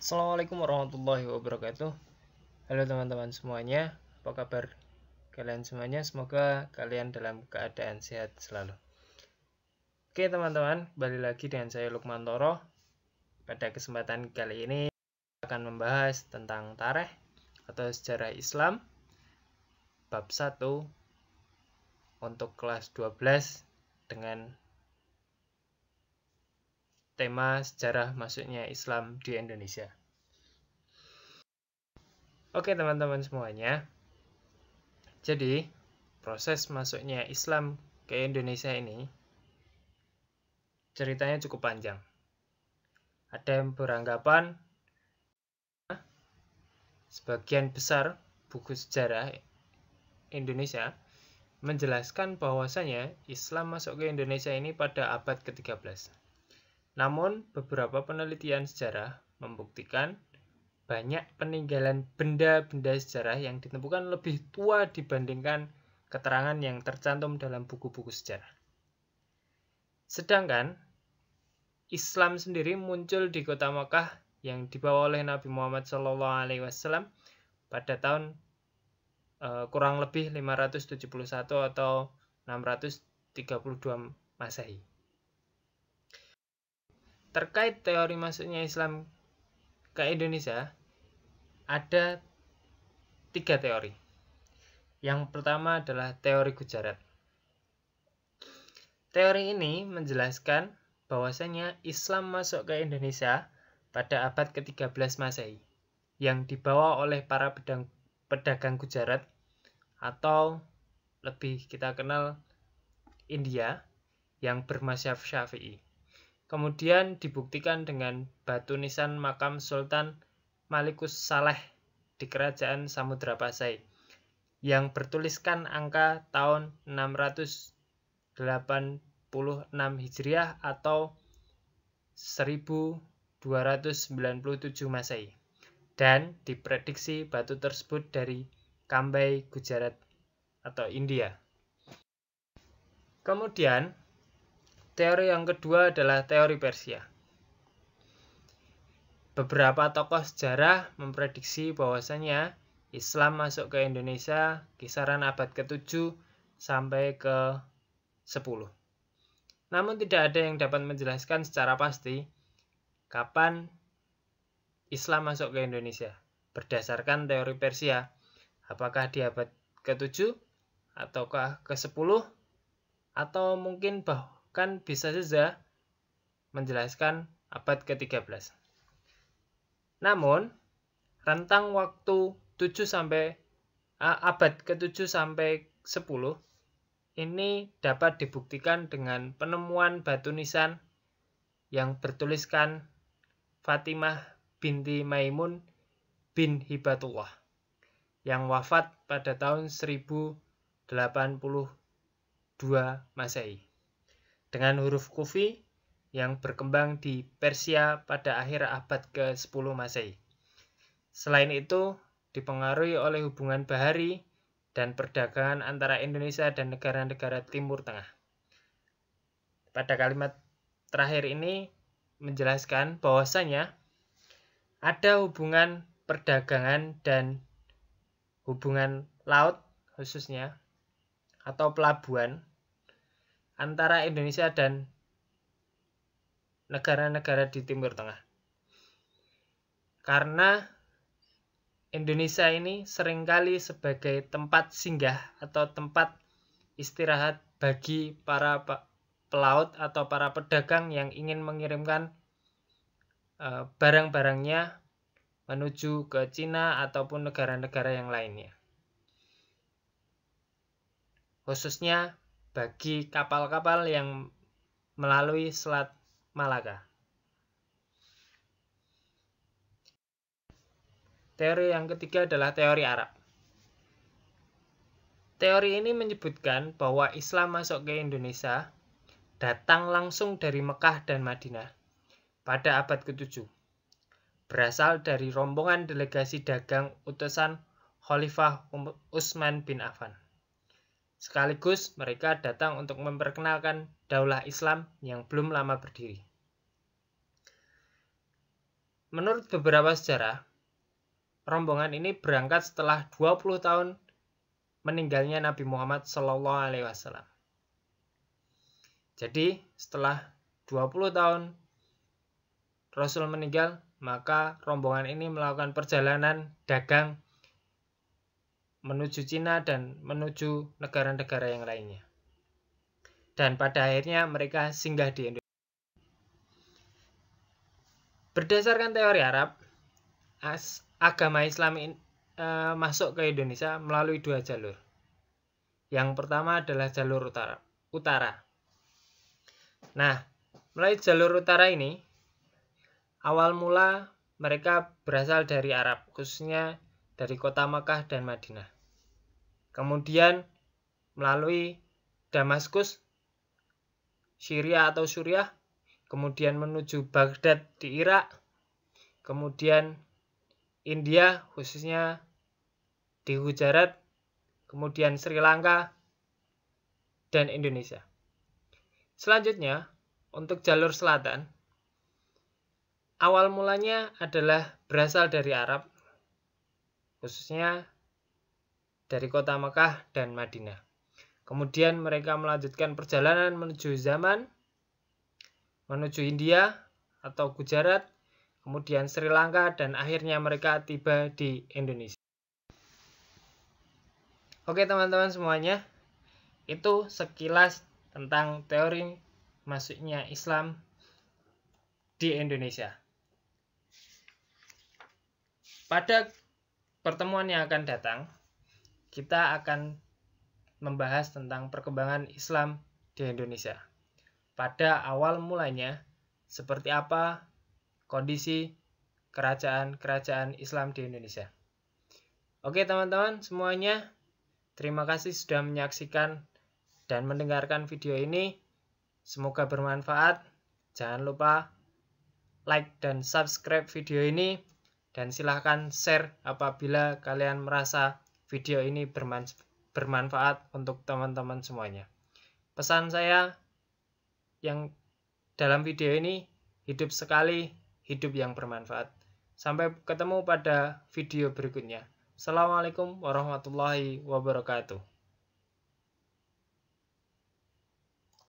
Assalamualaikum warahmatullahi wabarakatuh. Halo teman-teman semuanya, apa kabar kalian semuanya? Semoga kalian dalam keadaan sehat selalu. Oke teman-teman, kembali lagi dengan saya Lukman Toro. Pada kesempatan kali ini akan membahas tentang tarikh atau sejarah Islam bab 1 untuk kelas 12 dengan tema sejarah masuknya Islam di Indonesia. Oke teman-teman semuanya, jadi proses masuknya Islam ke Indonesia ini ceritanya cukup panjang. Ada yang beranggapan sebagian besar buku sejarah Indonesia menjelaskan bahwasanya Islam masuk ke Indonesia ini pada abad ke-13. Namun, beberapa penelitian sejarah membuktikan banyak peninggalan benda-benda sejarah yang ditemukan lebih tua dibandingkan keterangan yang tercantum dalam buku-buku sejarah. Sedangkan Islam sendiri muncul di kota Makkah yang dibawa oleh Nabi Muhammad SAW pada tahun kurang lebih 571 atau 632 Masehi. Terkait teori masuknya Islam ke Indonesia, ada 3 teori. Yang pertama adalah teori Gujarat. Teori ini menjelaskan bahwasanya Islam masuk ke Indonesia pada abad ke-13 Masehi yang dibawa oleh para pedagang Gujarat atau lebih kita kenal India yang bermazhab Syafi'i. Kemudian dibuktikan dengan batu nisan makam Sultan Malikus Saleh di kerajaan Samudra Pasai yang bertuliskan angka tahun 686 Hijriah atau 1297 Masehi. Dan diprediksi batu tersebut dari Kambai, Gujarat atau India. Kemudian, teori yang kedua adalah teori Persia. Beberapa tokoh sejarah memprediksi bahwasanya Islam masuk ke Indonesia kisaran abad ke-7 sampai ke-10. Namun tidak ada yang dapat menjelaskan secara pasti kapan Islam masuk ke Indonesia. Berdasarkan teori Persia, apakah di abad ke-7 ataukah ke-10 atau mungkin bahkan bisa saja menjelaskan abad ke-13. Namun, rentang waktu abad ke-7 sampai 10 ini dapat dibuktikan dengan penemuan batu nisan yang bertuliskan Fatimah binti Maimun bin Hibatullah yang wafat pada tahun 1082 Masehi dengan huruf Kufi yang berkembang di Persia pada akhir abad ke-10 Masehi. Selain itu, dipengaruhi oleh hubungan bahari dan perdagangan antara Indonesia dan negara-negara Timur Tengah. Pada kalimat terakhir ini menjelaskan bahwasanya ada hubungan perdagangan dan hubungan laut khususnya atau pelabuhan antara Indonesia dan negara-negara di Timur Tengah. Karena Indonesia ini seringkali sebagai tempat singgah atau tempat istirahat bagi para pelaut atau para pedagang yang ingin mengirimkan barang-barangnya menuju ke Cina ataupun negara-negara yang lainnya. Khususnya bagi kapal-kapal yang melalui Selat Malaka. Teori yang ketiga adalah teori Arab. Teori ini menyebutkan bahwa Islam masuk ke Indonesia datang langsung dari Mekah dan Madinah pada abad ke-7. Berasal dari rombongan delegasi dagang utusan Khalifah Utsman bin Affan. Sekaligus mereka datang untuk memperkenalkan daulah Islam yang belum lama berdiri. menurut beberapa sejarah, rombongan ini berangkat setelah 20 tahun meninggalnya Nabi Muhammad SAW. Jadi setelah 20 tahun Rasul meninggal, maka rombongan ini melakukan perjalanan dagang menuju Cina dan menuju negara-negara yang lainnya. Dan pada akhirnya mereka singgah di Indonesia. Berdasarkan teori Arab, agama Islam masuk ke Indonesia melalui dua jalur. Yang pertama adalah jalur utara. Nah, melalui jalur utara ini, awal mula mereka berasal dari Arab, khususnya dari kota Makkah dan Madinah. Kemudian melalui Damaskus, Syria atau Suriah, kemudian menuju Baghdad di Irak, kemudian India khususnya di Gujarat, kemudian Sri Lanka, dan Indonesia. Selanjutnya, untuk jalur selatan, awal mulanya adalah berasal dari Arab, khususnya dari kota Mekah dan Madinah. Kemudian mereka melanjutkan perjalanan menuju Yaman, menuju India atau Gujarat, kemudian Sri Lanka, dan akhirnya mereka tiba di Indonesia. Oke teman-teman semuanya, itu sekilas tentang teori masuknya Islam di Indonesia. Pada pertemuan yang akan datang, kita akan membahas tentang perkembangan Islam di Indonesia. Pada awal mulanya, seperti apa kondisi kerajaan-kerajaan Islam di Indonesia. Oke teman-teman semuanya, terima kasih sudah menyaksikan dan mendengarkan video ini. Semoga bermanfaat. Jangan lupa like dan subscribe video ini. Dan silahkan share apabila kalian merasa video ini bermanfaat untuk teman-teman semuanya. Pesan saya yang dalam video ini, hidup sekali, hidup yang bermanfaat. Sampai ketemu pada video berikutnya. Assalamualaikum warahmatullahi wabarakatuh.